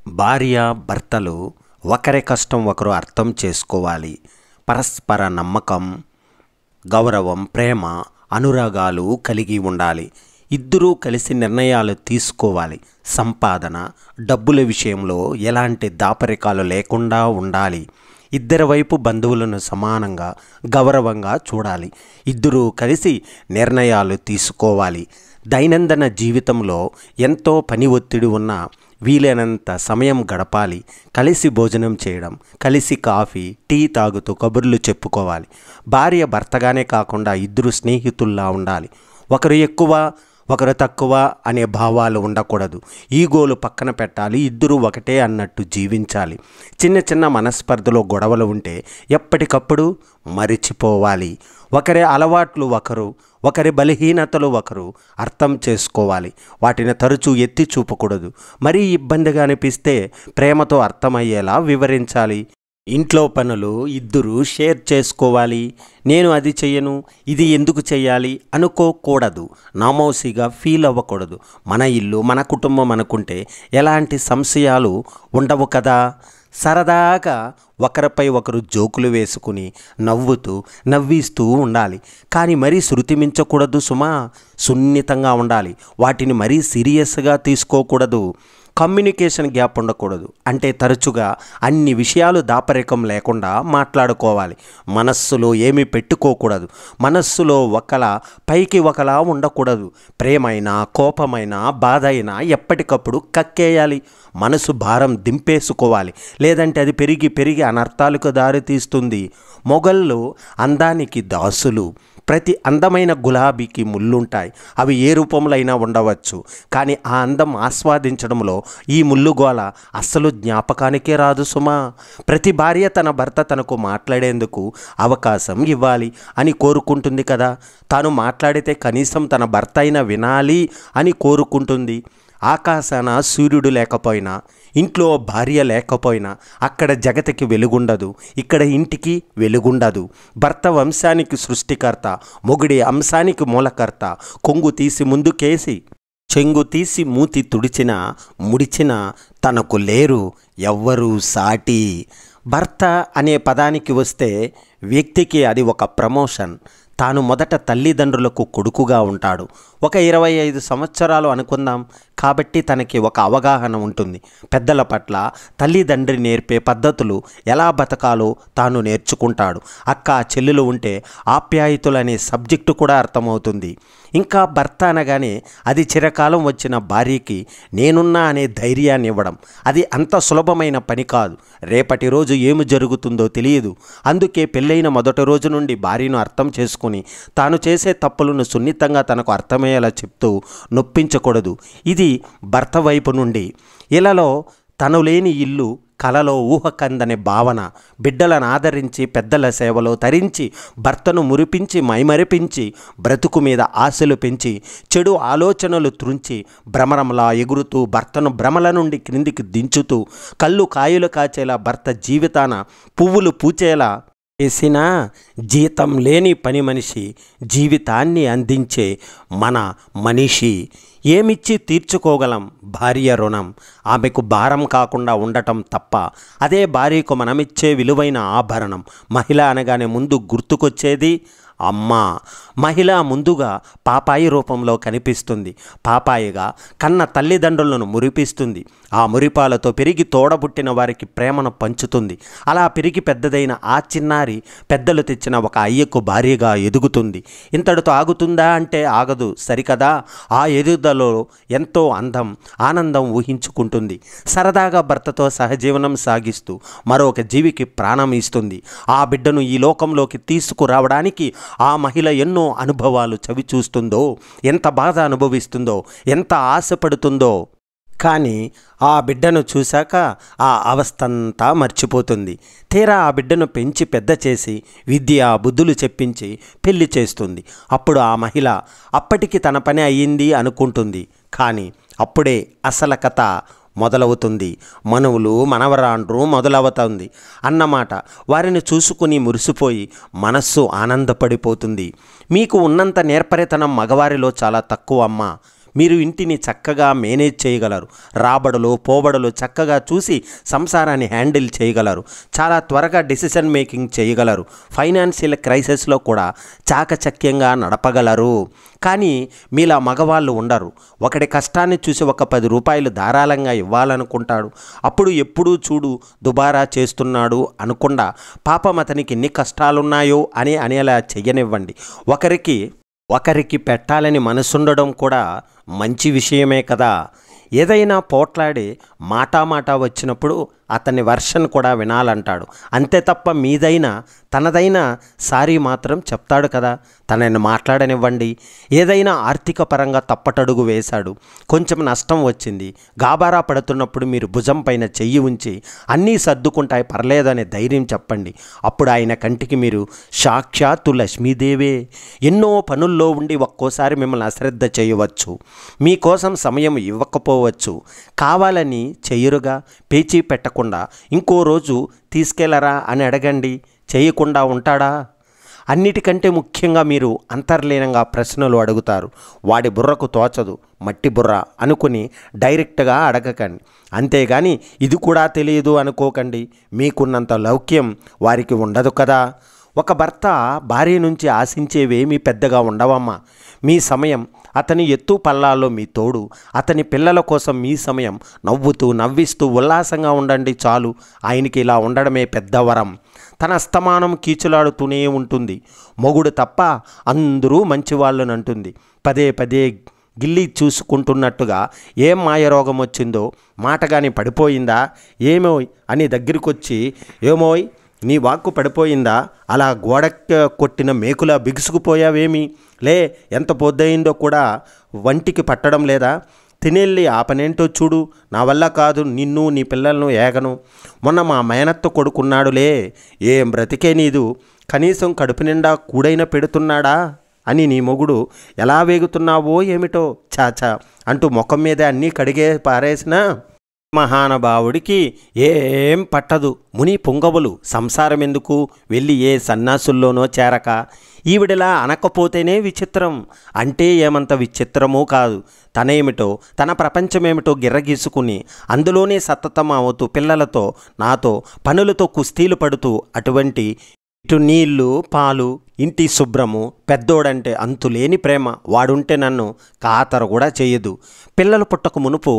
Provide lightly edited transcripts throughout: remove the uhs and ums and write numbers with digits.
భార్య భర్తలు ఒకరి కష్టం ఒకరు అర్థం చేసుకోవాలి. పరస్పర నమ్మకం, గౌరవం, ప్రేమ, అనురాగాలు కలిగి ఉండాలి. ఇద్దరూ కలిసి నిర్ణయాలు తీసుకోవాలి. సంపాదన, డబ్బుల విషయంలో ఎలాంటి దాపరికాలు లేకుండా ఉండాలి. ఇద్దరి వైపు బంధువులను సమానంగా, గౌరవంగా చూడాలి. ఇద్దరూ కలిసి నిర్ణయాలు తీసుకోవాలి. దైనందిన జీవితంలో ఎంతో పని ఒత్తిడి ఉన్నా వీలైనంత సమయం గడపాలి. కలిసి భోజనం చేయడం, కలిసి కాఫీ, టీ తాగుతూ కబుర్లు చెప్పుకోవాలి. భార్య భర్తగానే కాకుండా ఇద్దరు స్నేహితుల్లా ఉండాలి. ఒకరు ఎక్కువ, ఒకరు తక్కువ అనే భావాలు ఉండకూడదు. ఈగోలు పక్కన పెట్టాలి. ఇద్దరూ ఒకటే అన్నట్టు జీవించాలి. చిన్న చిన్న మనస్పర్ధలో గొడవలు ఉంటే ఎప్పటికప్పుడు మరిచిపోవాలి. ఒకరి అలవాట్లు ఒకరు, ఒకరి బలహీనతలు ఒకరు అర్థం చేసుకోవాలి. వాటిని తరచూ ఎత్తి చూపకూడదు. మరీ ఇబ్బందిగా అనిపిస్తే ప్రేమతో అర్థమయ్యేలా వివరించాలి. ఇంట్లో పనులు ఇద్దరూ షేర్ చేసుకోవాలి. నేను అది చెయ్యను, ఇది ఎందుకు చెయ్యాలి అనుకోకూడదు. నామోసిగా ఫీల్ అవ్వకూడదు. మన ఇల్లు, మన కుటుంబం అనుకుంటే ఎలాంటి సంశయాలు ఉండవు కదా. సరదాగా ఒకరిపై ఒకరు జోకులు వేసుకుని నవ్విస్తూ ఉండాలి. కానీ మరీ శృతి మించకూడదు సుమా. సున్నితంగా ఉండాలి. వాటిని మరీ సీరియస్గా తీసుకోకూడదు. కమ్యూనికేషన్ గ్యాప్ ఉండకూడదు. అంటే తరచుగా అన్ని విషయాలు దాపరికం లేకుండా మాట్లాడుకోవాలి. మనస్సులో ఏమీ పెట్టుకోకూడదు. మనస్సులో ఒకలా పైకి ఒకలా ఉండకూడదు. ప్రేమైనా, కోపమైనా, బాధ అయినా ఎప్పటికప్పుడు కక్కేయాలి. మనసు భారం దింపేసుకోవాలి. లేదంటే అది పెరిగి పెరిగి అనర్థాలకు దారితీస్తుంది. మొగళ్ళు అందానికి దాసులు. ప్రతి అందమైన గులాబీకి ముళ్ళుంటాయి. అవి ఏ రూపంలో అయినా ఉండవచ్చు. కానీ ఆ అందం ఆస్వాదించడంలో ఈ ముళ్ళుగోల అస్సలు జ్ఞాపకానికే రాదు సుమా. ప్రతి భార్య తన భర్త తనకు మాట్లాడేందుకు అవకాశం ఇవ్వాలి అని కోరుకుంటుంది కదా. తాను మాట్లాడితే కనీసం తన భర్త అయినా వినాలి అని కోరుకుంటుంది. ఆకాశాన సూర్యుడు లేకపోయినా, ఇంట్లో భార్య లేకపోయినా అక్కడ జగతికి వెలుగుండదు. ఇక్కడ ఇంటికి వెలుగుండదు. భర్త వంశానికి సృష్టికర్త, మొగుడి అంశానికి మూలకర్త. కొంగు తీసి ముందుకేసి, చెంగు తీసి మూతి ముడిచిన తనకు లేరు ఎవ్వరూ సాటి. భర్త అనే పదానికి వస్తే వ్యక్తికి అది ఒక ప్రమోషన్. తాను మొదట తల్లిదండ్రులకు కొడుకుగా ఉంటాడు. ఒక 25 సంవత్సరాలు అనుకుందాం. కాబట్టి తనకి ఒక అవగాహన ఉంటుంది. పెద్దల పట్ల తల్లిదండ్రి నేర్పే పద్ధతులు ఎలా బతకాలో తాను నేర్చుకుంటాడు. అక్క చెల్లెలు ఉంటే ఆప్యాయతలు అనే సబ్జెక్టు కూడా అర్థమవుతుంది. ఇంకా భర్త అనగానే అది చిరకాలం వచ్చిన భార్యకి నేనున్నా అనే ధైర్యాన్ని ఇవ్వడం. అది అంత సులభమైన పని కాదు. రేపటి రోజు ఏమి జరుగుతుందో తెలియదు. అందుకే పెళ్ళైన మొదటి రోజు నుండి భార్యను అర్థం చేసుకుని తాను చేసే తప్పులను సున్నితంగా తనకు అర్థమయ్యేలా చెప్తూ నొప్పించకూడదు. ఇది భర్త వైపు నుండి. ఇలాలో తను లేని ఇల్లు కలలో ఊహకందనే భావన. బిడ్డలను ఆదరించి, పెద్దల సేవలో తరించి, భర్తను మురిపించి, మైమరిపించి, బ్రతుకు మీద ఆశలు పెంచి, చెడు ఆలోచనలు త్రుంచి, భ్రమరంలా ఎగురుతూ భర్తను భ్రమల నుండి క్రిందికి దించుతూ, కళ్ళు కాయలు కాచేలా భర్త జీవితాన పువ్వులు పూచేలా చేసిన జీతం లేని పని మనిషి, జీవితాన్ని అందించే మన మనిషి. ఏమిచ్చి తీర్చుకోగలం భార్య రుణం? ఆమెకు భారం కాకుండా ఉండటం తప్ప. అదే భార్యకు మనమిచ్చే విలువైన ఆభరణం. మహిళ అనగానే ముందు గుర్తుకొచ్చేది అమ్మ. మహిళ ముందుగా పాపాయి రూపంలో కనిపిస్తుంది. పాపాయిగా కన్న తల్లిదండ్రులను మురిపిస్తుంది. ఆ మురిపాలతో పెరిగి తోడబుట్టిన వారికి ప్రేమను పంచుతుంది. అలా పెరిగి పెద్దదైన ఆ చిన్నారి పెద్దలు తెచ్చిన ఒక అయ్యకు భార్యగా ఎదుగుతుంది. ఇంతటితో ఆగుతుందా అంటే ఆగదు, సరికదా. ఆ ఎదుగుదలలో ఎంతో అందం, ఆనందం ఊహించుకుంటుంది. సరదాగా భర్తతో సహజీవనం సాగిస్తూ మరొక జీవికి ప్రాణం ఇస్తుంది. ఆ బిడ్డను ఈ లోకంలోకి తీసుకురావడానికి ఆ మహిళ ఎన్నో అనుభవాలు చవి చూస్తుందో, ఎంత బాధ అనుభవిస్తుందో, ఎంత ఆశపడుతుందో. కానీ ఆ బిడ్డను చూశాక ఆ అవస్థంతా మర్చిపోతుంది. తీరా ఆ బిడ్డను పెంచి పెద్ద చేసి విద్య బుద్ధులు చెప్పించి పెళ్లి చేస్తుంది. అప్పుడు ఆ మహిళ అప్పటికి తన పని అయ్యింది అనుకుంటుంది. కానీ అప్పుడే అసలు కథ మొదలవుతుంది. మనువులు మనవరాండ్రు మొదలవుతుంది అన్నమాట. వారిని చూసుకుని మురిసిపోయి మనస్సు ఆనందపడిపోతుంది. మీకు ఉన్నంత నేర్పరితనం మగవారిలో చాలా తక్కువ అమ్మా. మీరు ఇంటిని చక్కగా మేనేజ్ చేయగలరు. రాబడులు పోబడులు చక్కగా చూసి సంసారాన్ని హ్యాండిల్ చేయగలరు. చాలా త్వరగా డెసిషన్ మేకింగ్ చేయగలరు. ఫైనాన్షియల్ క్రైసిస్లో కూడా చాకచక్యంగా నడపగలరు. కానీ మీలా మగవాళ్ళు ఉండరు. ఒకటి కష్టాన్ని చూసి ఒక 10 రూపాయలు ధారాళంగా ఇవ్వాలనుకుంటాడు. అప్పుడు ఎప్పుడూ చూడు దుబారా చేస్తున్నాడు అనకుండా పాపం అతనికి ఎన్ని కష్టాలున్నాయో అని అనేలా చెయ్యనివ్వండి. ఒకరికి పెట్టాలని మనసుండడం కూడా మంచి విషయమే కదా. ఏదైనా పోట్లాడి మాటా వచ్చినప్పుడు అతని వర్షన్ కూడా వినాలంటాడు. అంతే తప్ప మీదైనా తనదైనా సారీ మాత్రం చెప్తాడు కదా. తనని మాట్లాడనివ్వండి. ఏదైనా ఆర్థిక పరంగా తప్పటడుగు వేశాడు, కొంచెం నష్టం వచ్చింది, గాబారా పడుతున్నప్పుడు మీరు భుజం పైన చెయ్యి ఉంచి అన్నీ సర్దుకుంటాయి పర్లేదనే ధైర్యం చెప్పండి. అప్పుడు ఆయన కంటికి మీరు సాక్షాత్తు లక్ష్మీదేవే. ఎన్నో పనుల్లో ఉండి ఒక్కోసారి మిమ్మల్ని అశ్రద్ధ చేయవచ్చు, మీకోసం సమయం ఇవ్వకపోవచ్చు. కావాలని చెయ్యరుగా. పేచీ పెట్టకుండా ఇంకో రోజు తీసుకెళ్లరా అని అడగండి. చేయకుండా ఉంటాడా? అన్నిటికంటే ముఖ్యంగా మీరు అంతర్లీనంగా ప్రశ్నలు అడుగుతారు. వాడి బుర్రకు తోచదు, మట్టి బుర్ర అనుకుని డైరెక్ట్గా అడగకండి. అంతేగాని ఇది కూడా తెలియదు అనుకోకండి. మీకున్నంత లౌక్యం వారికి ఉండదు కదా. ఒక భర్త భార్య నుంచి ఆశించేవేమీ పెద్దగా ఉండవమ్మా. మీ సమయం, అతని ఎత్తు పల్లాల్లో మీ తోడు, అతని పిల్లల కోసం మీ సమయం. నవ్వుతూ నవ్విస్తూ ఉల్లాసంగా ఉండండి చాలు. ఆయనకి ఇలా ఉండడమే పెద్ద వరం. తన అస్తమానం కీచులాడుతూనే ఉంటుంది. మొగుడు తప్ప అందరూ మంచివాళ్ళనంటుంది. పదే గిల్లి చూసుకుంటున్నట్టుగా ఏం మాయరోగం వచ్చిందో, మాటగాని పడిపోయిందా ఏమోయ్ అని దగ్గరికొచ్చి ఏమోయ్ నీ వాక్కు పడిపోయిందా, అలా గోడ కొట్టిన మేకులా బిగుసుకుపోయావేమి, లే ఎంత పొద్దయిందో కూడా వంటికి పట్టడం లేదా, తినేళ్ళి ఆ పనేంటో చూడు, నా వల్ల కాదు, నిన్ను నీ పిల్లలను ఏగను. మొన్న మా మేనత్త కొడుకున్నాడులే, ఏం బ్రతికే నీదు, కనీసం కడుపు నిండా కూడైనా పెడుతున్నాడా అని నీ మొగుడు ఎలా వేగుతున్నావో ఏమిటో చాచా అంటూ ముఖం మీద అన్నీ కడిగే పారేసినా మహానుభావుడికి ఏం పట్టదు. ముని పుంగవులు సంసారం ఎందుకు వెళ్ళి ఏ సన్నాసుల్లోనో చేరక ఈవిడలా అనకపోతేనే విచిత్రం. అంటే ఏమంత విచిత్రమూ కాదు. తనేమిటో తన ప్రపంచమేమిటో గిర్రగీసుకుని అందులోనే సతతం అవుతూ పిల్లలతో నాతో పనులతో కుస్తీలు పడుతూ అటువంటి ఇటు నీళ్లు పాలు ఇంటి శుభ్రము, పెద్దోడంటే అంతులేని ప్రేమ, వాడుంటే నన్ను కాతర కూడా చేయదు. పిల్లలు పుట్టక మునుపు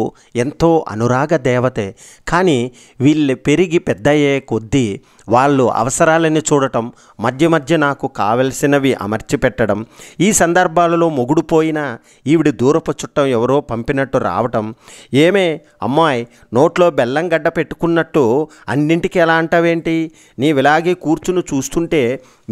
ఎంతో అనురాగ దేవతే. కానీ వీళ్ళు పెరిగి పెద్దయ్యే కొద్దీ వాళ్ళు అవసరాలని చూడటం, మధ్య నాకు కావలసినవి అమర్చి పెట్టడం, ఈ సందర్భాలలో మొగుడు పోయినా ఈవిడి దూరపు చుట్టం ఎవరో పంపినట్టు రావటం, ఏమే అమ్మాయి నోట్లో బెల్లం గడ్డ పెట్టుకున్నట్టు అన్నింటికి ఎలా అంటావేంటి, నీవిలాగే కూర్చుని చూస్తుంటే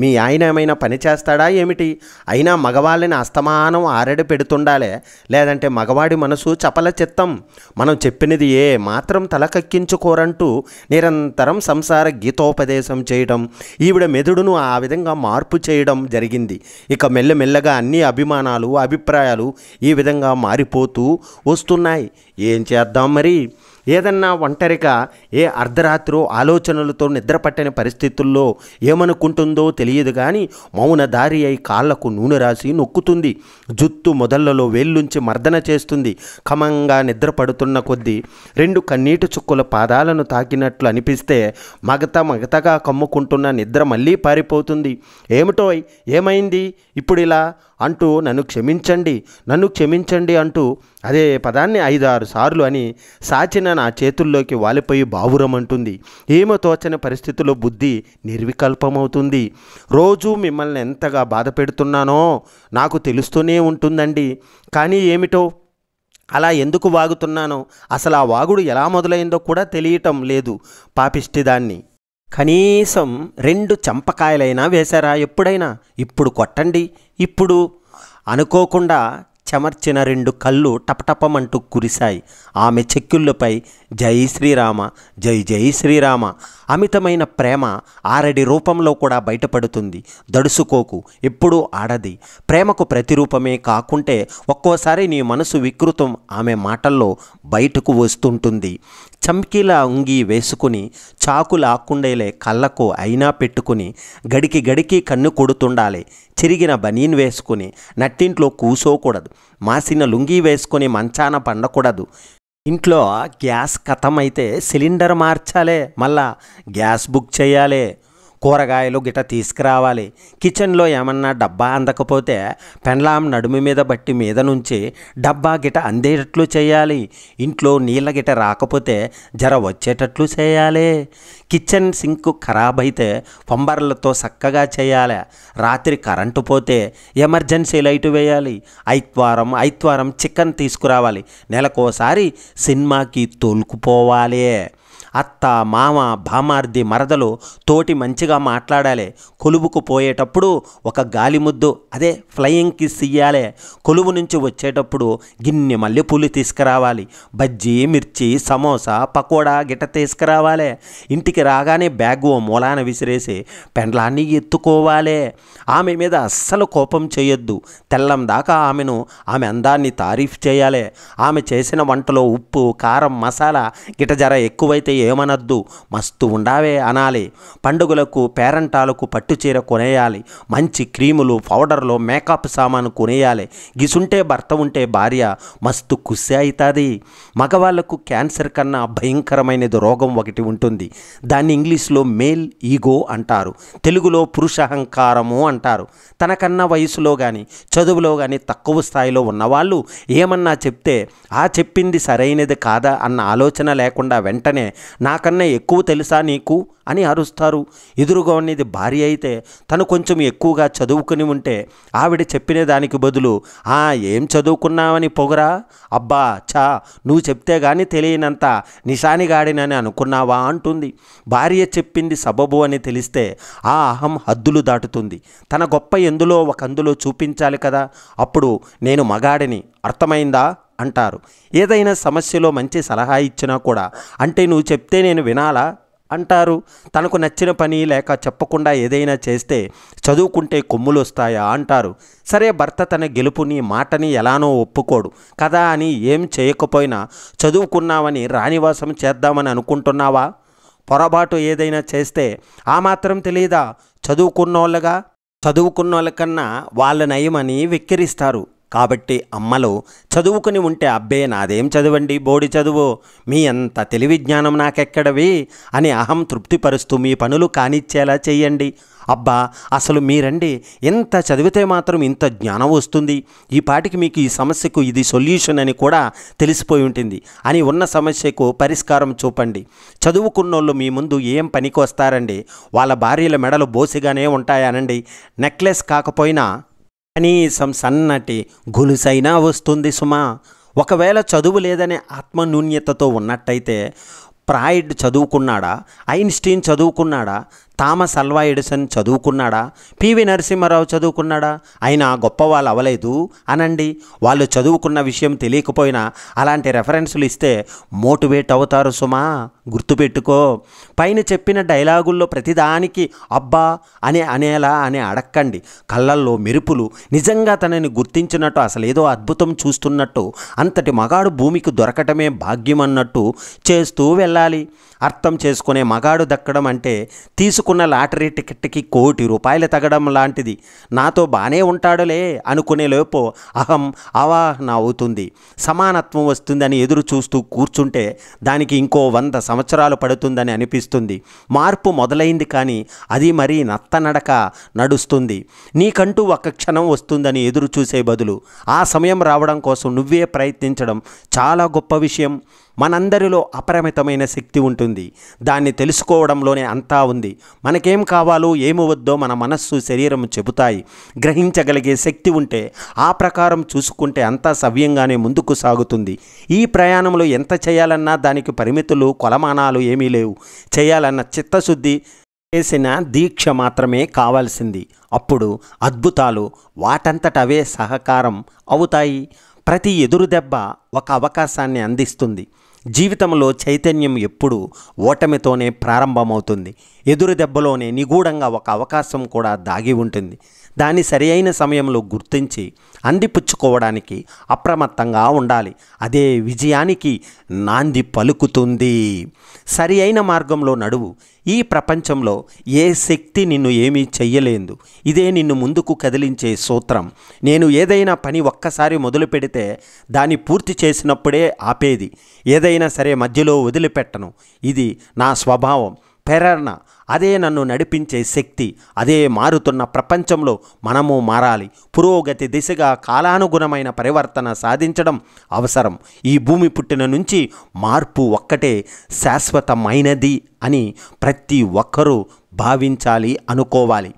మీ ఆయన ఏమైనా పని చేస్తాడా ఏమిటి, అయినా మగవాళ్ళని అస్తమానం ఆరడి పెడుతుండాలే, లేదంటే మగవాడి మనసు చపల చిత్తం, మనం చెప్పినది ఏ మాత్రం తలకెక్కించుకోరంటూ నిరంతరం సంసార గీతోపదేశం చేయడం, ఈవిడ మెదుడును ఆ విధంగా మార్పు చేయడం జరిగింది. ఇక మెల్లమెల్లగా అన్ని అభిమానాలు అభిప్రాయాలు ఈ విధంగా మారిపోతూ వస్తున్నాయి. ఏం చేద్దాం మరి. ఏదన్నా ఒంటరిగా ఏ అర్ధరాత్రో ఆలోచనలతో నిద్రపట్టని పరిస్థితుల్లో ఏమనుకుంటుందో తెలియదు కానీ మౌన దారి అయి కాళ్లకు నూనె రాసి నొక్కుతుంది. జుత్తు మొదళ్లలో వేళ్ళుంచి మర్దన చేస్తుంది. ఖమంగా నిద్రపడుతున్న కొద్దీ 2 కన్నీటి చుక్కల పాదాలను తాకినట్లు అనిపిస్తే మగతగా కమ్ముకుంటున్న నిద్ర మళ్ళీ పారిపోతుంది. ఏమిటో ఏమైంది ఇప్పుడిలా అంటూ నన్ను క్షమించండి అంటూ అదే పదాన్ని 5-6 సార్లు అని సాచిన నా చేతుల్లోకి వాలిపోయి బావురమంటుంది. ఏమో తోచని పరిస్థితుల్లో బుద్ధి నిర్వికల్పమవుతుంది. రోజూ మిమ్మల్ని ఎంతగా బాధ పెడుతున్నానో నాకు తెలుస్తూనే ఉంటుందండి. కానీ ఏమిటో అలా ఎందుకు వాగుతున్నానో, అసలు ఆ వాగుడు ఎలా మొదలైందో కూడా తెలియటం లేదు. పాపిష్టిదాన్ని. కనీసం 2 చంపకాయలైనా వేశారా ఎప్పుడైనా? ఇప్పుడు కొట్టండి. ఇప్పుడు అనుకోకుండా చెమర్చిన 2 కళ్ళు టపటపమంటూ కురిశాయి. ఆమె చెక్కిళ్ళపై జై శ్రీరామ, జై జై శ్రీరామ. అమితమైన ప్రేమ ఆరడి రూపంలో కూడా బయటపడుతుంది. దడుసుకోకు, ఎప్పుడూ ఆడది. ప్రేమకు ప్రతిరూపమే కాకుంటే ఒక్కోసారి నీ మనసు వికృతం ఆమె మాటల్లో బయటకు వస్తుంటుంది. చమ్కీల అంగి వేసుకుని చాకు లాక్కుండేలే కళ్ళకు అయినా పెట్టుకుని గడికి గడికి కన్ను కొడుతుండాలి. చిరిగిన బనీన్ వేసుకుని నట్టింట్లో కూసోకూడదు. మాసిన లుంగీ వేసుకొని మంచాన పండకూడదు. ఇంట్లో గ్యాస్ ఖతమైతే సిలిండర్ మార్చాలే, మళ్ళా గ్యాస్ బుక్ చేయాలి. కూరగాయలు గిట తీసుకురావాలి. కిచెన్లో ఏమన్నా డబ్బా అందకపోతే పెండ్లాం నడుము మీద బట్టి మీద నుంచి డబ్బా గిట అందేటట్లు చేయాలి. ఇంట్లో నీళ్ళ గిట రాకపోతే జర వచ్చేటట్లు చేయాలి. కిచెన్ సింక్ ఖరాబ్ అయితే పంబర్లతో చక్కగా చేయాలి. రాత్రి కరెంటు పోతే ఎమర్జెన్సీ లైట్ వేయాలి. ఐత్వారం చికెన్ తీసుకురావాలి. నెలకోసారి సినిమాకి తోలుకుపోవాలి. అత్త, మామ, బామార్ది, మరదలు తోటి మంచిగా మాట్లాడాలి. కొలువుకు పోయేటప్పుడు ఒక గాలి ముద్దు, అదే ఫ్లయింగ్ కిస్ ఇయ్యాలి. కొలువు నుంచి వచ్చేటప్పుడు గిన్నె మల్లెపూలు తీసుకురావాలి. బజ్జీ, మిర్చి, సమోసా, పకోడా గిట్ట తీసుకురావాలి. ఇంటికి రాగానే బ్యాగు మూలాన విసిరేసి పెండ్లాన్ని ఎత్తుకోవాలి. ఆమె మీద అస్సలు కోపం చేయొద్దు. తెల్లం దాకా ఆమె అందాన్ని తారీఫ్ చేయాలి. ఆమె చేసిన వంటలో ఉప్పు, కారం, మసాలా గిట జర ఎక్కువైతే ఏమనద్దు, మస్తు ఉండావే అనాలి. పండుగలకు, పేరంటాలకు పట్టుచీర కొనేయాలి. మంచి క్రీములు, పౌడర్లు, మేకప్ సామాను కొనేయాలి. గిసుంటే భర్త ఉంటే భార్య మస్తు ఖుషి అవుతుంది. మగవాళ్లకు క్యాన్సర్ కన్నా భయంకరమైనది రోగం ఒకటి ఉంటుంది. దాన్ని ఇంగ్లీష్లో మేల్ ఈగో అంటారు, తెలుగులో పురుషహంకారము అంటారు. తనకన్నా వయసులో కానీ చదువులో కానీ తక్కువ స్థాయిలో ఉన్నవాళ్ళు ఏమన్నా చెప్తే ఆ చెప్పింది సరైనది కాదా అన్న ఆలోచన లేకుండా వెంటనే నాకన్నా ఎక్కువ తెలుసా నీకు అని అరుస్తారు. ఎదురుగా ఉన్నది భార్య అయితే తను కొంచెం ఎక్కువగా చదువుకుని ఉంటే ఆవిడ చెప్పిన దానికి బదులు ఏం చదువుకున్నావని పొగరా, అబ్బా చా నువ్వు చెప్తే కానీ తెలియనంత నిశానిగాడినని అనుకున్నావా అంటుంది. భార్య చెప్పింది సబబు అని తెలిస్తే ఆ అహం హద్దులు దాటుతుంది. తన గొప్ప ఎందులో ఒక అందులో చూపించాలి కదా. అప్పుడు నేను మగాడిని, అర్థమైందా అంటారు. ఏదైనా సమస్యలో మంచి సలహా ఇచ్చినా కూడా అంటే నువ్వు చెప్తే నేను వినాలా అంటారు. తనకు నచ్చిన పని లేక చెప్పకుండా ఏదైనా చేస్తే చదువుకుంటే కొమ్ములు వస్తాయా అంటారు. సరే, భర్త తన గెలుపుని మాటని ఎలానో ఒప్పుకోడు కదా అని ఏం చేయకపోయినా చదువుకున్నావని రాణివాసం చేద్దామని అనుకుంటున్నావా? పొరపాటు ఏదైనా చేస్తే ఆ మాత్రం తెలియదా? చదువుకున్నోళ్ళ కన్నా వాళ్ళ నయమని వెక్కిరిస్తారు. కాబట్టి అమ్మలు చదువుకుని ఉంటే అబ్బే నాదేం చదువండి, బోడి చదువు, మీ అంత తెలివి జ్ఞానం నాకెక్కడవి అని అహం తృప్తిపరుస్తూ మీ పనులు కానిచ్చేలా చెయ్యండి. అబ్బా అసలు మీరండి ఎంత చదివితే మాత్రం ఇంత జ్ఞానం వస్తుంది, ఈ పాటికి మీకు ఈ సమస్యకు ఇది సొల్యూషన్ అని కూడా తెలిసిపోయి ఉంటుంది అని ఉన్న సమస్యకు పరిష్కారం చూపండి. చదువుకున్నోళ్ళు మీ ముందు ఏం పనికి వస్తారండి? వాళ్ళ భార్యల మెడలు బోసిగానే ఉంటాయనండి. నెక్లెస్ కాకపోయినా కనీసం సన్నటి గొలుసైనా వస్తుంది సుమా. ఒకవేళ చదువు లేదనే ఆత్మన్యూన్యతతో ఉన్నట్టయితే ఫ్రాయిడ్ చదువుకున్నాడా, ఐన్స్టీన్ చదువుకున్నాడా, థామస్ అల్వా ఎడిసన్ చదువుకున్నాడా, పివి నరసింహారావు చదువుకున్నాడా? అయినా గొప్పవాళ్ళు అవ్వలేదు అనండి. వాళ్ళు చదువుకున్న విషయం తెలియకపోయినా అలాంటి రెఫరెన్సులు ఇస్తే మోటివేట్ అవుతారు సుమా. గుర్తుపెట్టుకో. పైన చెప్పిన డైలాగుల్లో ప్రతిదానికి అబ్బా అనేలా అడక్కండి. కళ్ళల్లో మెరుపులు నిజంగా తనని గుర్తించినట్టు, అసలేదో అద్భుతం చూస్తున్నట్టు, అంతటి మగాడు భూమికి దొరకటమే భాగ్యం అన్నట్టు చేస్తూ వెళ్ళాలి. అర్థం చేసుకునే మగాడు దక్కడం అంటే తీసుకున్న లాటరీ టికెట్కి ₹1,00,00,000 తగ్గడం లాంటిది. నాతో బానే ఉంటాడులే అనుకునే లోపు అహం అవాహన అవుతుంది. సమానత్వం వస్తుందని ఎదురు చూస్తూ కూర్చుంటే దానికి ఇంకో 100 సంవత్సరాలు పడుతుందని అనిపిస్తుంది. మార్పు మొదలైంది కానీ అది మరీ నత్తనడక నడుస్తుంది. నీకంటూ ఒక క్షణం వస్తుందని ఎదురు చూసే బదులు ఆ సమయం రావడం కోసం నువ్వే ప్రయత్నించడం చాలా గొప్ప విషయం. మనందరిలో అపరిమితమైన శక్తి ఉంటుంది. దాన్ని తెలుసుకోవడంలోనే అంతా ఉంది. మనకేం కావాలో ఏమి వద్దో మన మనస్సు, శరీరం చెబుతాయి. గ్రహించగలిగే శక్తి ఉంటే ఆ ప్రకారం చూసుకుంటే అంతా సవ్యంగానే ముందుకు సాగుతుంది. ఈ ప్రయాణంలో ఎంత చేయాలన్నా దానికి పరిమితులు, కొలమానాలు ఏమీ లేవు. చేయాలన్న చిత్తశుద్ధి చేసిన దీక్ష మాత్రమే కావాల్సింది. అప్పుడు అద్భుతాలు వాటంతట అవే సహకారం అవుతాయి. ప్రతి ఎదురు దెబ్బ ఒక అవకాశాన్ని అందిస్తుంది. జీవితంలో చైతన్యం ఎప్పుడు ఓటమితోనే ప్రారంభమవుతుంది. ఎదురు దెబ్బలోనే నిగూఢంగా ఒక అవకాశం కూడా దాగి ఉంటుంది. దాన్ని సరియైన సమయంలో గుర్తించి అందిపుచ్చుకోవడానికి అప్రమత్తంగా ఉండాలి. అదే విజయానికి నాంది పలుకుతుంది. సరి అయిన మార్గంలో నడువు. ఈ ప్రపంచంలో ఏ శక్తి నిన్ను ఏమీ చెయ్యలేదు. ఇదే నిన్ను ముందుకు కదిలించే సూత్రం. నేను ఏదైనా పని ఒక్కసారి మొదలు పెడితే దాన్ని పూర్తి చేసినప్పుడే ఆపేది. ఏదైనా సరే మధ్యలో వదిలిపెట్టను. ఇది నా స్వభావం, ప్రేరణ. అదే నన్ను నడిపించే శక్తి. అదే మారుతున్న ప్రపంచంలో మనము మారాలి. పురోగతి దిశగా కాలానుగుణమైన పరివర్తన సాధించడం అవసరం. ఈ భూమి పుట్టిన నుంచి మార్పు ఒక్కటే శాశ్వతమైనది అని ప్రతి ఒక్కరూ భావించాలి, అనుకోవాలి.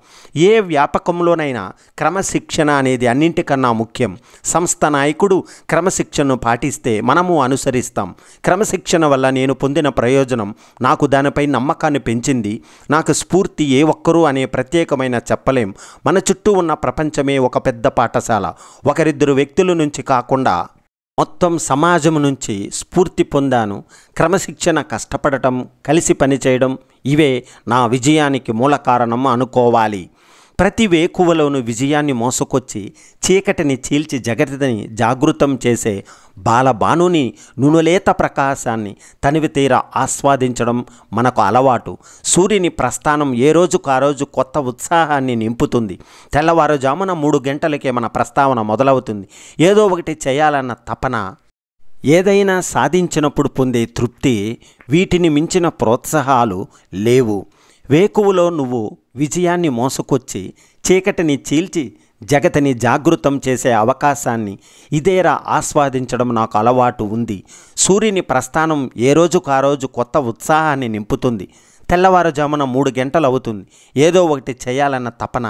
ఏ వ్యాపకంలోనైనా క్రమశిక్షణ అనేది అన్నింటికన్నా ముఖ్యం. సంస్థ నాయకుడు క్రమశిక్షణను పాటిస్తే మనము అనుసరిస్తాం. క్రమశిక్షణ వల్ల నేను పొందిన ప్రయోజనం, నాకు దానిపై నమ్మకాన్ని పెంచింది. నాకు స్ఫూర్తి ఏ ఒక్కరూ అనే ప్రత్యేకమైన చెప్పలేం. మన చుట్టూ ఉన్న ప్రపంచమే ఒక పెద్ద పాఠశాల. ఒకరిద్దరు వ్యక్తుల నుంచి కాకుండా మొత్తం సమాజం నుంచి స్ఫూర్తి పొందాను. క్రమశిక్షణ, కష్టపడటం, కలిసి పనిచేయడం ఇవే నా విజయానికి మూల కారణం అనుకోవాలి. ప్రతి వేకువలోను విజయాన్ని మోసుకొచ్చి చీకటిని చీల్చి జగతిని జాగృతం చేసే బాలబాణుని నునులేత ప్రకాశాన్ని తనివి తీరా ఆస్వాదించడం మనకు అలవాటు. సూర్యుని ప్రస్థానం ఏ రోజుకు ఆ రోజు కొత్త ఉత్సాహాన్ని నింపుతుంది. తెల్లవారుజామున 3 గంటలకే మన ప్రస్తావన మొదలవుతుంది. ఏదో ఒకటి చేయాలన్న తపన, ఏదైనా సాధించినప్పుడు పొందే తృప్తి, వీటిని మించిన ప్రోత్సాహాలు లేవు. వేకువలో నువ్వు విజయాన్ని మోసుకొచ్చి చీకటిని చీల్చి జగతిని జాగృతం చేసే అవకాశాన్ని ఇదేరా ఆస్వాదించడం నాకు అలవాటు ఉంది. సూర్యుని ప్రస్థానం ఏ రోజుకు ఆ రోజు కొత్త ఉత్సాహాన్ని నింపుతుంది. తెల్లవారుజామున 3 గంటలు అవుతుంది. ఏదో ఒకటి చేయాలన్న తపన,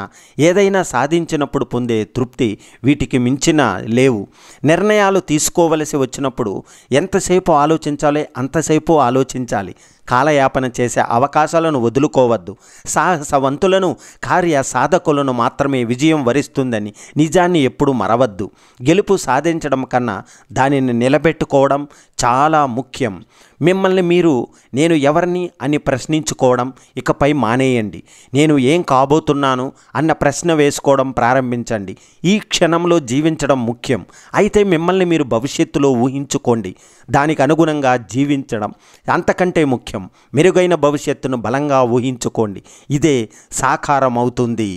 ఏదైనా సాధించినప్పుడు పొందే తృప్తి, వీటికి మించిన లేవు. నిర్ణయాలు తీసుకోవలసి వచ్చినప్పుడు ఎంతసేపు ఆలోచించాలో అంతసేపు ఆలోచించాలి. కాలయాపన చేసే అవకాశాలను వదులుకోవద్దు. సాహసవంతులను, కార్య సాధకులను మాత్రమే విజయం వరిస్తుందని నిజాన్ని ఎప్పుడు మరవద్దు. గెలుపు సాధించడం కన్నా దానిని నిలబెట్టుకోవడం చాలా ముఖ్యం. మిమ్మల్ని మీరు నేను ఎవరిని అని ప్రశ్నించుకోవడం ఇకపై మానేయండి. నేను ఏం కాబోతున్నాను అన్న ప్రశ్న వేసుకోవడం ప్రారంభించండి. ఈ క్షణంలో జీవించడం ముఖ్యం. అయితే మిమ్మల్ని మీరు భవిష్యత్తులో ఊహించుకోండి. దానికి అనుగుణంగా జీవించడం అంతకంటే ముఖ్యం. మెరుగైన భవిష్యత్తును బలంగా ఊహించుకోండి. ఇదే సాకారం అవుతుంది.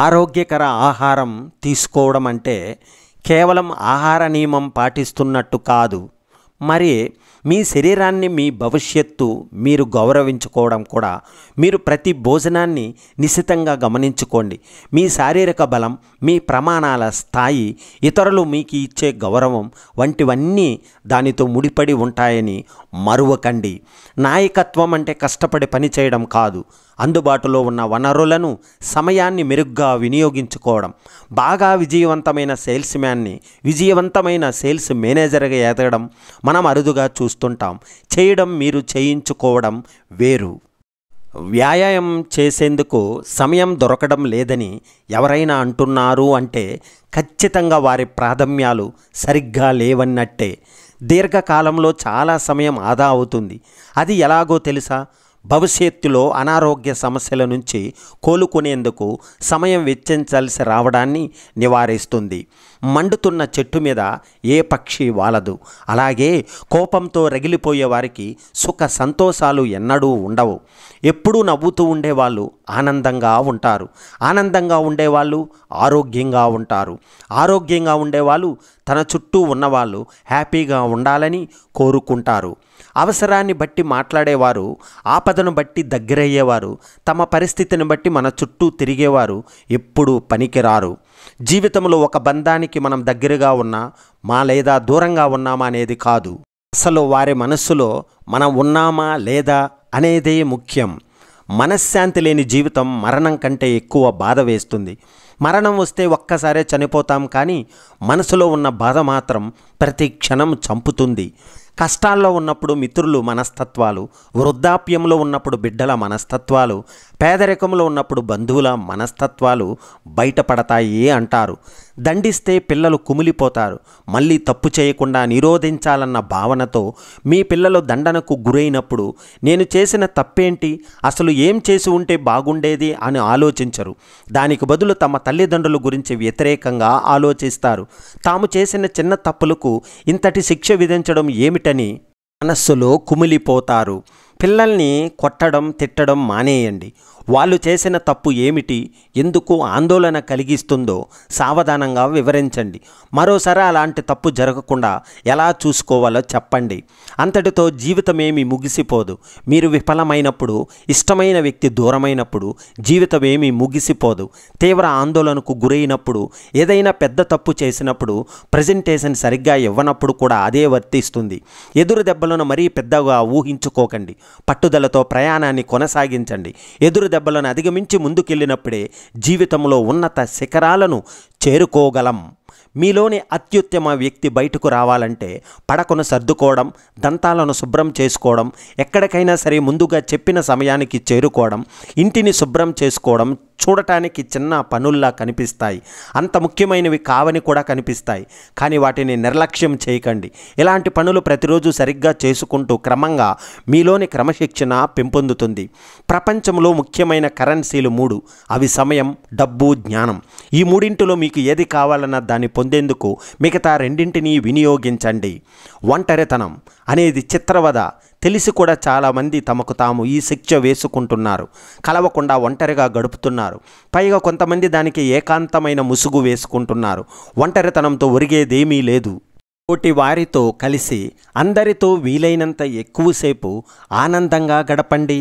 ఆరోగ్యకర ఆహారం తీసుకోవడం అంటే కేవలం ఆహార నియమం పాటిస్తున్నట్టు కాదు. మరి మీ శరీరాన్ని, మీ భవిష్యత్తు మీరు గౌరవించుకోవడం కూడా. మీరు ప్రతి భోజనాన్ని నిశితంగా గమనించుకోండి. మీ శారీరక బలం, మీ ప్రమాణాల స్థాయి, ఇతరులు మీకు ఇచ్చే గౌరవం వంటివన్నీ దానితో ముడిపడి ఉంటాయని మరువకండి. నాయకత్వం అంటే కష్టపడి పనిచేయడం కాదు, అందుబాటులో ఉన్న వనరులను, సమయాన్ని మెరుగ్గా వినియోగించుకోవడం. బాగా విజయవంతమైన సేల్స్ మ్యాన్ని విజయవంతమైన సేల్స్ మేనేజర్గా ఎదగడం మనం అరుదుగా చూస్తుంటాం. చేయడం, మీరు చేయించుకోవడం వేరు. వ్యాయామం చేసేందుకు సమయం దొరకడం లేదని ఎవరైనా అంటున్నారు అంటే ఖచ్చితంగా వారి ప్రాధాన్యాలు సరిగ్గా లేవన్నట్టే. దీర్ఘకాలంలో చాలా సమయం ఆదా అవుతుంది. అది ఎలాగో తెలుసా? భవిష్యత్తులో అనారోగ్య సమస్యల నుంచి కోలుకునేందుకు సమయం వెచ్చించాల్సి రావడాన్ని నివారిస్తుంది. మండుతున్న చెట్టు మీద ఏ పక్షి వాలదు. అలాగే కోపంతో రగిలిపోయే వారికి సుఖ సంతోషాలు ఎన్నడూ ఉండవు. ఎప్పుడూ నవ్వుతూ ఉండేవాళ్ళు ఆనందంగా ఉంటారు. ఆనందంగా ఉండేవాళ్ళు ఆరోగ్యంగా ఉంటారు. ఆరోగ్యంగా ఉండేవాళ్ళు తన చుట్టూ ఉన్నవాళ్ళు హ్యాపీగా ఉండాలని కోరుకుంటారు. అవసరాన్ని బట్టి మాట్లాడేవారు, ఆపదను బట్టి దగ్గరయ్యేవారు, తమ పరిస్థితిని బట్టి మన చుట్టూ తిరిగేవారు ఎప్పుడూ పనికిరారు. జీవితంలో ఒక బంధానికి మనం దగ్గరగా ఉన్నా లేదా దూరంగా ఉన్నామా అనేది కాదు, అసలు వారి మనస్సులో మనం ఉన్నామా లేదా అనేదే ముఖ్యం. మనశ్శాంతి లేని జీవితం మరణం కంటే ఎక్కువ బాధ వేస్తుంది. మరణం వస్తే ఒక్కసారే చనిపోతాం, కానీ మనసులో ఉన్న బాధ మాత్రం ప్రతి క్షణం చంపుతుంది. కష్టాల్లో ఉన్నప్పుడు మిత్రులు మనస్తత్వాలు, వృద్ధాప్యంలో ఉన్నప్పుడు బిడ్డల మనస్తత్వాలు, పేదరికంలో ఉన్నప్పుడు బంధువుల మనస్తత్వాలు బయటపడతాయి అంటారు. దండిస్తే పిల్లలు కుమిలిపోతారు. మళ్ళీ తప్పు చేయకుండా నిరోధించాలన్న భావనతో మీ పిల్లలు దండనకు గురైనప్పుడు నేను చేసిన తప్పేంటి, అసలు ఏం చేసి ఉంటే బాగుండేది అని ఆలోచించరు. దానికి బదులు తమ తల్లిదండ్రుల గురించి వ్యతిరేకంగా ఆలోచిస్తారు. తాము చేసిన చిన్న తప్పులకు ఇంతటి శిక్ష విధించడం ఏమిటని మనస్సులో కుమిలిపోతారు. పిల్లల్ని కొట్టడం, తిట్టడం మానేయండి. వాళ్ళు చేసిన తప్పు ఏమిటి, ఎందుకు ఆందోళన కలిగిస్తుందో సావధానంగా వివరించండి. మరోసారి అలాంటి తప్పు జరగకుండా ఎలా చూసుకోవాలో చెప్పండి. అంతటితో జీవితమేమి ముగిసిపోదు. మీరు విఫలమైనప్పుడు, ఇష్టమైన వ్యక్తి దూరమైనప్పుడు జీవితమేమి ముగిసిపోదు. తీవ్ర ఆందోళనకు గురైనప్పుడు, ఏదైనా పెద్ద తప్పు చేసినప్పుడు, ప్రజెంటేషన్ సరిగ్గా ఇవ్వనప్పుడు కూడా అదే వర్తిస్తుంది. ఎదురు దెబ్బలను మరీ పెద్దగా ఊహించుకోకండి. పట్టుదలతో ప్రయాణాన్ని కొనసాగించండి. ఎదురు దెబ్బలను అధిగమించి ముందుకెళ్ళినప్పుడే జీవితంలో ఉన్నత శిఖరాలను చేరుకోగలం. మీలోని అత్యుత్తమ వ్యక్తి బయటకు రావాలంటే పడకను సర్దుకోవడం, దంతాలను శుభ్రం చేసుకోవడం, ఎక్కడికైనా సరే ముందుగా చెప్పిన సమయానికి చేరుకోవడం, ఇంటిని శుభ్రం చేసుకోవడం చూడటానికి చిన్న పనుల్లా కనిపిస్తాయి. అంత ముఖ్యమైనవి కావని కూడా కనిపిస్తాయి. కానీ వాటిని నిర్లక్ష్యం చేయకండి. ఇలాంటి పనులు ప్రతిరోజు సరిగ్గా చేసుకుంటూ క్రమంగా మీలోని క్రమశిక్షణ పెంపొందుతుంది. ప్రపంచంలో ముఖ్యమైన కరెన్సీలు 3. అవి సమయం, డబ్బు, జ్ఞానం. ఈ మూడింటిలో మీకు ఏది కావాలన్న దాన్ని పొందేందుకు మిగతా రెండింటినీ వినియోగించండి. ఒంటరితనం అనేది చిత్రవద తెలిసి కూడా చాలామంది తమకు తాము ఈ శిక్ష వేసుకుంటున్నారు. కలవకుండా ఒంటరిగా గడుపుతున్నారు. పైగా కొంతమంది దానికి ఏకాంతమైన ముసుగు వేసుకుంటున్నారు. ఒంటరితనంతో ఒరిగేదేమీ లేదు. తోటి వారితో కలిసి అందరితో వీలైనంత ఎక్కువసేపు ఆనందంగా గడపండి.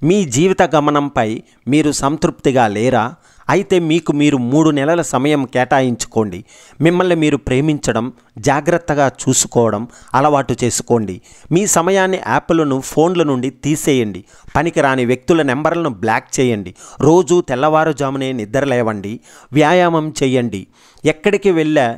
మీ జీవిత గమనంపై మీరు సంతృప్తిగా లేరా? అయితే మీకు మీరు 3 నెలల సమయం కేటాయించుకోండి. మిమ్మల్ని మీరు ప్రేమించడం, జాగ్రత్తగా చూసుకోవడం అలవాటు చేసుకోండి. మీ సమయాన్ని యాప్లను, ఫోన్ల నుండి తీసేయండి. పనికిరాని వ్యక్తుల నెంబర్లను బ్లాక్ చేయండి. రోజు తెల్లవారుజామునే నిద్రలేవండి. వ్యాయామం చేయండి. ఎక్కడికి వెళ్ళా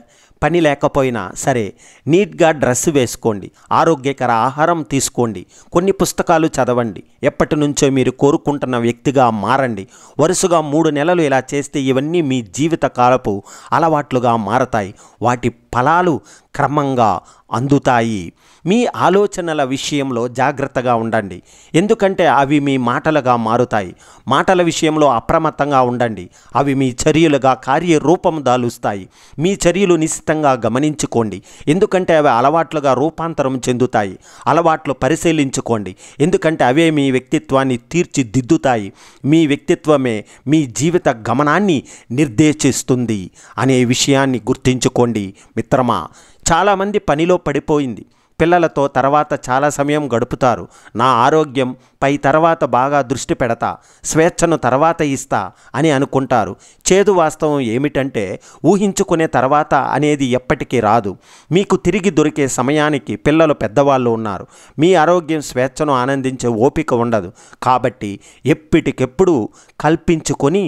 పని లేకపోయినా సరే నీట్గా డ్రెస్ వేసుకోండి. ఆరోగ్యకర ఆహారం తీసుకోండి. కొన్ని పుస్తకాలు చదవండి. ఎప్పటి నుంచో మీరు కోరుకుంటున్న వ్యక్తిగా మారండి. వరుసగా 3 నెలలు ఇలా చేస్తే ఇవన్నీ మీ జీవిత కాలపు అలవాట్లుగా మారతాయి. వాటి ఫలాలు క్రమంగా అందుతాయి. మీ ఆలోచనల విషయంలో జాగ్రత్తగా ఉండండి. ఎందుకంటే అవి మీ మాటలుగా మారుతాయి. మాటల విషయంలో అప్రమత్తంగా ఉండండి. అవి మీ చర్యలుగా కార్యరూపం దాలుస్తాయి. మీ చర్యలు నిశ్చితంగా గమనించుకోండి. ఎందుకంటే అవి అలవాట్లుగా రూపాంతరం చెందుతాయి. అలవాట్లు పరిశీలించుకోండి. ఎందుకంటే అవే మీ వ్యక్తిత్వాన్ని తీర్చిదిద్దుతాయి. మీ వ్యక్తిత్వమే మీ జీవిత గమనాన్ని నిర్దేశిస్తుంది అనే విషయాన్ని గుర్తుంచుకోండి మిత్రమా. చాలామంది పనిలో పడిపోయింది. పిల్లలతో తర్వాత చాలా సమయం గడుపుతారు. నా ఆరోగ్యం పై తర్వాత బాగా దృష్టి పెడతా, స్వేచ్ఛను తర్వాత ఇస్తా అని అనుకుంటారు. చేదు వాస్తవం ఏమిటంటే ఊహించుకునే తర్వాత అనేది ఎప్పటికీ రాదు. మీకు తిరిగి దొరికే సమయానికి పిల్లలు పెద్దవాళ్ళు ఉన్నారు. మీ ఆరోగ్యం, స్వేచ్ఛను ఆనందించే ఓపిక ఉండదు. కాబట్టి ఎప్పటికెప్పుడు కల్పించుకొని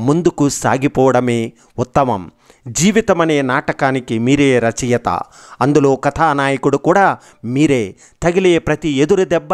ముందుకు సాగిపోవడమే ఉత్తమం. జీవితం అనే నాటకానికి మీరే రచయిత. అందులో కథానాయకుడు కూడా మీరే. తగిలే ప్రతి ఎదురు దెబ్బ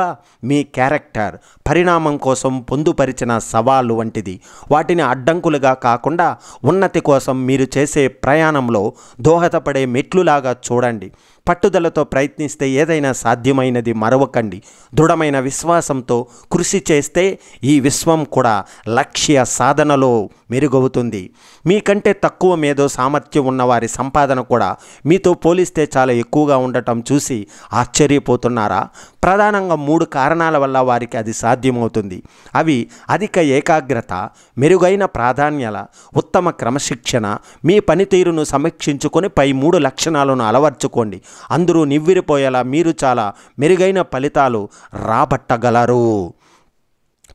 మీ క్యారెక్టర్ పరిణామం కోసం పొందుపరిచిన సవాలు వంటిది. వాటిని అడ్డంకులుగా కాకుండా ఉన్నతి కోసం మీరు చేసే ప్రయాణంలో దోహదపడే మెట్లులాగా చూడండి. పట్టుదలతో ప్రయత్నిస్తే ఏదైనా సాధ్యమైనది మరవకండి. దృఢమైన విశ్వాసంతో కృషి చేస్తే ఈ విశ్వం కూడా లక్ష్య సాధనలో మెరుగవుతుంది. మీకంటే తక్కువ మేధో సామర్థ్యం ఉన్నవారి సంపాదన కూడా మీతో పోలిస్తే చాలా ఎక్కువగా ఉండటం చూసి ఆశ్చర్యపోతున్నారా? ప్రధానంగా 3 కారణాల వల్ల వారికి అది సాధ్యమవుతుంది. అవి అధిక ఏకాగ్రత, మెరుగైన ప్రాధాన్యాల, ఉత్తమ క్రమశిక్షణ. మీ పనితీరును సమీక్షించుకొని పై 3 లక్షణాలను అలవర్చుకోండి. అందరూ నివ్విరిపోయేలా మీరు చాలా మెరుగైన ఫలితాలు రాబట్టగలరు.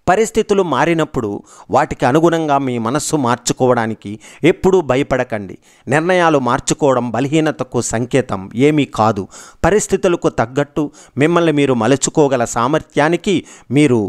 పరిస్థితులు మారినప్పుడు వాటికి అనుగుణంగా మీ మనస్సు మార్చుకోవడానికి ఎప్పుడూ భయపడకండి. నిర్ణయాలు మార్చుకోవడం బలహీనతకు సంకేతం ఏమీ కాదు. పరిస్థితులకు తగ్గట్టు మిమ్మల్ని మీరు మలుచుకోగల సామర్థ్యానికి మీరు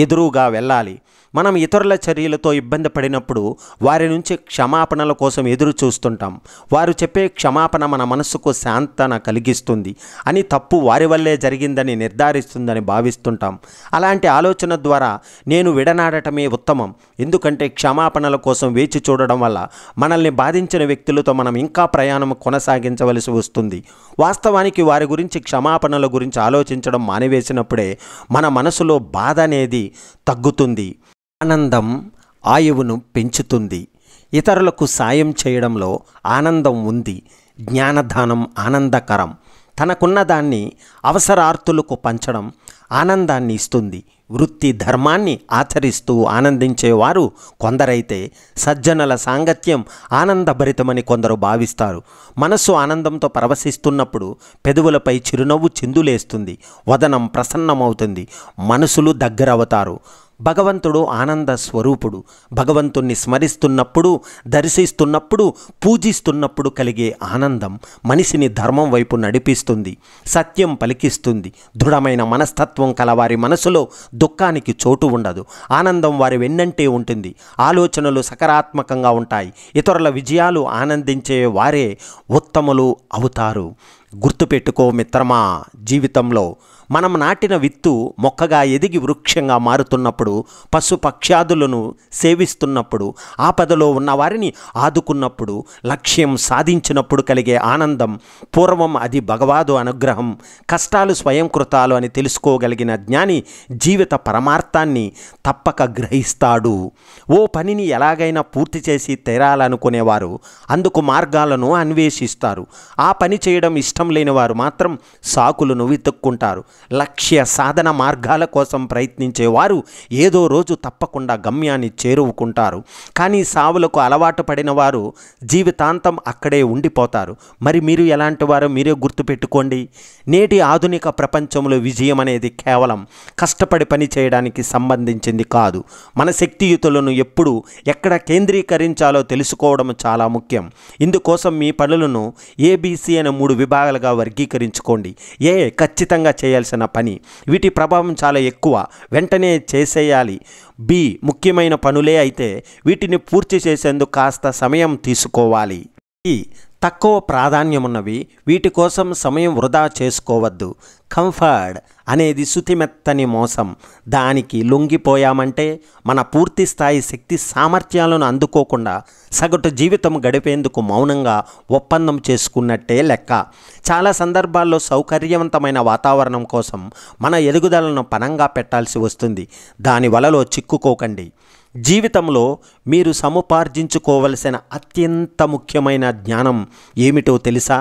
ఎదురుగా వెళ్ళాలి. మనం ఇతరుల చర్యలతో ఇబ్బంది పడినప్పుడు వారి నుంచి క్షమాపణల కోసం ఎదురు చూస్తుంటాం. వారు చెప్పే క్షమాపణ మన మనస్సుకు శాంతన కలిగిస్తుంది అని, తప్పు వారి వల్లే జరిగిందని నిర్ధారిస్తుందని భావిస్తుంటాం. అలాంటి ఆలోచన ద్వారా నేను విడనాడటమే ఉత్తమం. ఎందుకంటే క్షమాపణల కోసం వేచి చూడడం వల్ల మనల్ని బాధించిన వ్యక్తులతో మనం ఇంకా ప్రయాణం కొనసాగించవలసి వస్తుంది. వాస్తవానికి వారి గురించి, క్షమాపణల గురించి ఆలోచించడం మానివేసినప్పుడే మన మనసులో బాధ అనేది తగ్గుతుంది. ఆనందం ఆయువును పెంచుతుంది. ఇతరులకు సాయం చేయడంలో ఆనందం ఉంది. జ్ఞానదానం ఆనందకరం. తనకున్న దాన్ని అవసరార్థులకు పంచడం ఆనందాన్ని ఇస్తుంది. వృత్తి ధర్మాన్ని ఆచరిస్తూ ఆనందించేవారు కొందరైతే సజ్జనుల సాంగత్యం ఆనందభరితమని కొందరు భావిస్తారు. మనస్సు ఆనందంతో పరవశిస్తున్నప్పుడు పెదవులపై చిరునవ్వు చిందులేస్తుంది. వదనం ప్రసన్నమవుతుంది. మనసులు దగ్గరవుతారు. భగవంతుడు ఆనంద స్వరూపుడు. భగవంతుణ్ణి స్మరిస్తున్నప్పుడు, దర్శిస్తున్నప్పుడు, పూజిస్తున్నప్పుడు కలిగే ఆనందం మనిషిని ధర్మం వైపు నడిపిస్తుంది, సత్యం పలికిస్తుంది. దృఢమైన మనస్తత్వం కలవారి మనసులో దుఃఖానికి చోటు ఉండదు. ఆనందం వారి వెన్నంటే ఉంటుంది. ఆలోచనలు సకారాత్మకంగా ఉంటాయి. ఇతరుల విజయాలు ఆనందించే వారే ఉత్తములు అవుతారు. గుర్తుపెట్టుకో మిత్రమా, జీవితంలో మనం నాటిన విత్తు మొక్కగా ఎదిగి వృక్షంగా మారుతున్నప్పుడు, పశుపక్ష్యాదులను సేవిస్తున్నప్పుడు, ఆపదలో ఉన్నవారిని ఆదుకున్నప్పుడు, లక్ష్యం సాధించినప్పుడు కలిగే ఆనందం పూర్వం అది భగవాదు అనుగ్రహం, కష్టాలు స్వయంకృతాలు అని తెలుసుకోగలిగిన జ్ఞాని జీవిత పరమార్థాన్ని తప్పక గ్రహిస్తాడు. ఓ పనిని ఎలాగైనా పూర్తి చేసి తీరాలనుకునేవారు అందుకు మార్గాలను అన్వేషిస్తారు. ఆ పని చేయడం ఇష్టం లేని వారు మాత్రం సాకులను వెతుక్కుంటారు. లక్ష్య సాధన మార్గాల కోసం ప్రయత్నించేవారు ఏదో రోజు తప్పకుండా గమ్యాన్ని చేరువుకుంటారు. కానీ సావులకు అలవాటు పడిన వారు జీవితాంతం అక్కడే ఉండిపోతారు. మరి మీరు ఎలాంటి వారో మీరే గుర్తుపెట్టుకోండి. నేటి ఆధునిక ప్రపంచంలో విజయం అనేది కేవలం కష్టపడి పని చేయడానికి సంబంధించింది కాదు. మన శక్తియుతులను ఎప్పుడు ఎక్కడ కేంద్రీకరించాలో తెలుసుకోవడం చాలా ముఖ్యం. ఇందుకోసం మీ పనులను ABC అనే 3 విభాగాలుగా వర్గీకరించుకోండి. ఏ ఖచ్చితంగా చేయాల్సిన పని, వీటి ప్రభావం చాలా ఎక్కువ, వెంటనే చేసేయాలి. B ముఖ్యమైన పనులే అయితే వీటిని పూర్తి చేసేందుకు కాస్త సమయం తీసుకోవాలి. ఈ తక్కువ ప్రాధాన్యమున్నవి, వీటి కోసం సమయం వృధా చేసుకోవద్దు. కంఫర్ట్ అనేది శుతిమెత్తని మోసం. దానికి లొంగిపోయామంటే మన పూర్తి స్థాయి శక్తి సామర్థ్యాలను అందుకోకుండా సగటు జీవితం గడిపేందుకు మౌనంగా ఒప్పందం చేసుకున్నట్టే లెక్క. చాలా సందర్భాల్లో సౌకర్యవంతమైన వాతావరణం కోసం మన ఎదుగుదలను పణంగా పెట్టాల్సి వస్తుంది. దాని వలలో చిక్కుకోకండి. జీవితంలో మీరు సముపార్జించుకోవలసిన అత్యంత ముఖ్యమైన జ్ఞానం ఏమిటో తెలుసా?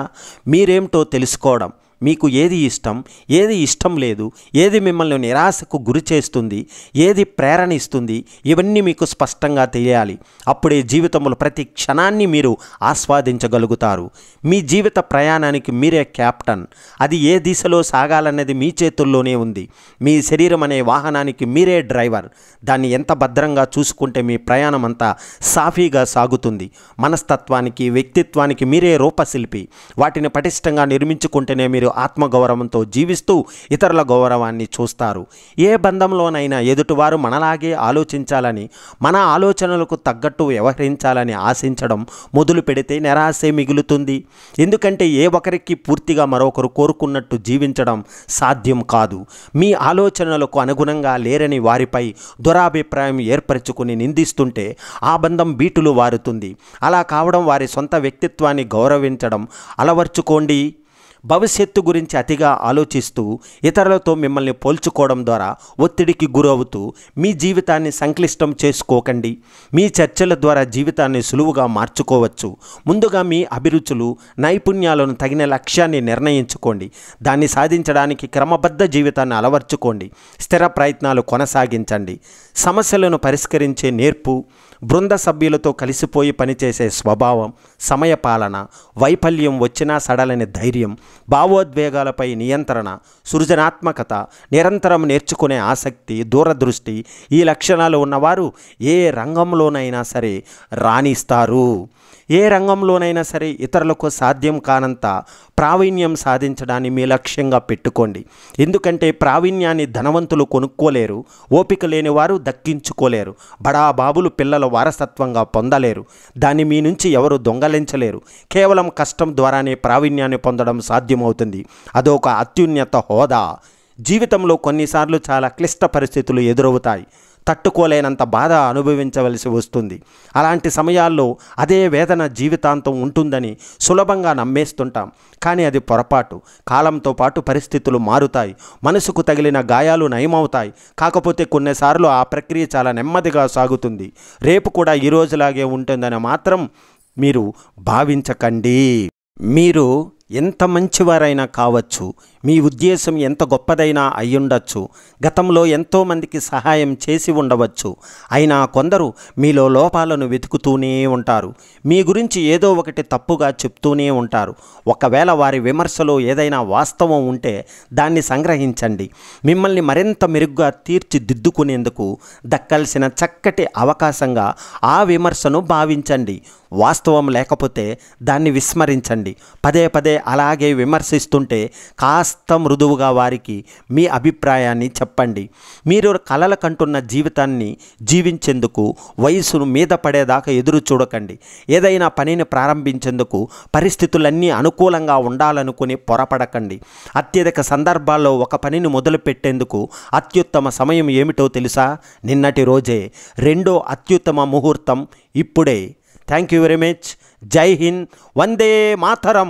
మీరేమిటో తెలుసుకోవడం. మీకు ఏది ఇష్టం, ఏది ఇష్టం లేదు, ఏది మిమ్మల్ని నిరాశకు గురి చేస్తుంది, ఏది ప్రేరణ ఇస్తుంది, ఇవన్నీ మీకు స్పష్టంగా తెలియాలి. అప్పుడే జీవితంలో ప్రతి క్షణాన్ని మీరు ఆస్వాదించగలుగుతారు. మీ జీవిత ప్రయాణానికి మీరే కెప్టెన్. అది ఏ దిశలో సాగాలన్నది మీ చేతుల్లోనే ఉంది. మీ శరీరం అనే వాహనానికి మీరే డ్రైవర్. దాన్ని ఎంత భద్రంగా చూసుకుంటే మీ ప్రయాణం అంతా సాఫీగా సాగుతుంది. మనస్తత్వానికి, వ్యక్తిత్వానికి మీరే రూపశిల్పి. వాటిని పటిష్టంగా నిర్మించుకుంటేనే మీరు ఆత్మగౌరవంతో జీవిస్తూ ఇతరుల గౌరవాన్ని చూస్తారు. ఏ బంధంలోనైనా ఎదుటివారు మనలాగే ఆలోచించాలని, మన ఆలోచనలకు తగ్గట్టు వ్యవహరించాలని ఆశించడం మొదలు పెడితే నిరాశే మిగులుతుంది. ఎందుకంటే ఏ ఒకరికి పూర్తిగా మరొకరు కోరుకున్నట్టు జీవించడం సాధ్యం కాదు. మీ ఆలోచనలకు అనుగుణంగా లేరని వారిపై దురాభిప్రాయం ఏర్పరచుకుని నిందిస్తుంటే ఆ బంధం బీటులు వారుతుంది. అలా కావడం వారి సొంత వ్యక్తిత్వాన్ని గౌరవించడం అలవర్చుకోండి. భవిష్యత్తు గురించి అతిగా ఆలోచిస్తూ ఇతరులతో మిమ్మల్ని పోల్చుకోవడం ద్వారా ఒత్తిడికి గురవుతూ మీ జీవితాన్ని సంక్లిష్టం చేసుకోకండి. మీ చర్చల ద్వారా జీవితాన్ని సులువుగా మార్చుకోవచ్చు. ముందుగా మీ అభిరుచులు, నైపుణ్యాలను తగిన లక్ష్యాన్ని నిర్ణయించుకోండి. దాన్ని సాధించడానికి క్రమబద్ధ జీవితాన్ని అలవర్చుకోండి. స్థిర ప్రయత్నాలు కొనసాగించండి. సమస్యలను పరిష్కరించే నేర్పు, బృంద సభ్యులతో కలిసిపోయి పనిచేసే స్వభావం, సమయపాలన, వైఫల్యం వచ్చినా సడలని ధైర్యం, భావోద్వేగాలపై నియంత్రణ, సృజనాత్మకత, నిరంతరం నేర్చుకునే ఆసక్తి, దూరదృష్టి ఈ లక్షణాలు ఉన్నవారు ఏ రంగంలోనైనా సరే రాణిస్తారు. ఏ రంగంలోనైనా సరే ఇతరులకు సాధ్యం కానంత ప్రావీణ్యం సాధించడాన్ని మీ లక్ష్యంగా పెట్టుకోండి. ఎందుకంటే ప్రావీణ్యాన్ని ధనవంతులు కొనుక్కోలేరు, ఓపిక లేని వారు దక్కించుకోలేరు, బడా బాబులు పిల్లల వారసత్వంగా పొందలేరు, దాన్ని మీ నుంచి ఎవరు దొంగలించలేరు. కేవలం కష్టం ద్వారానే ప్రావీణ్యాన్ని పొందడం సాధ్యమవుతుంది. అదొక అత్యున్నత హోదా. జీవితంలో కొన్నిసార్లు చాలా క్లిష్ట పరిస్థితులు ఎదురవుతాయి. తట్టుకోలేనంత బాధ అనుభవించవలసి వస్తుంది. అలాంటి సమయాల్లో అదే వేదన జీవితాంతం ఉంటుందని సులభంగా నమ్మేస్తుంటాం. కానీ అది పొరపాటు. కాలంతో పాటు పరిస్థితులు మారుతాయి, మనసుకు తగిలిన గాయాలు నయమవుతాయి. కాకపోతే కొన్నిసార్లు ఆ ప్రక్రియ చాలా నెమ్మదిగా సాగుతుంది. రేపు కూడా ఈరోజులాగే ఉంటుందని మాత్రం మీరు భావించకండి. మీరు ఎంత మంచివారైనా కావచ్చు, మీ ఉద్దేశం ఎంత గొప్పదైనా అయ్యుండొచ్చు, గతంలో ఎంతోమందికి సహాయం చేసి ఉండవచ్చు. అయినా కొందరు మీలో లోపాలను వెతుకుతూనే ఉంటారు, మీ గురించి ఏదో ఒకటి తప్పుగా చెప్తూనే ఉంటారు. ఒకవేళ వారి విమర్శలో ఏదైనా వాస్తవం ఉంటే దాన్ని సంగ్రహించండి. మిమ్మల్ని మరింత మెరుగ్గా తీర్చిదిద్దుకునేందుకు దక్కాల్సిన చక్కటి అవకాశంగా ఆ విమర్శను భావించండి. వాస్తవం లేకపోతే దాన్ని విస్మరించండి. పదే పదే అలాగే విమర్శిస్తుంటే కాస్త మృదువుగా వారికి మీ అభిప్రాయాన్ని చెప్పండి. మీరు కలలు కంటున్న జీవితాన్ని జీవించేందుకు వయసును మీద పడేదాకా ఎదురు చూడకండి. ఏదైనా పనిని ప్రారంభించేందుకు పరిస్థితులన్నీ అనుకూలంగా ఉండాలనుకుని పొరపడకండి. అత్యధిక సందర్భాల్లో ఒక పనిని మొదలుపెట్టేందుకు అత్యుత్తమ సమయం ఏమిటో తెలుసా? నిన్నటి రోజే. రెండో అత్యుత్తమ ముహూర్తం ఇప్పుడే. Thank you very much. జై హింద్. వందే మాతరం.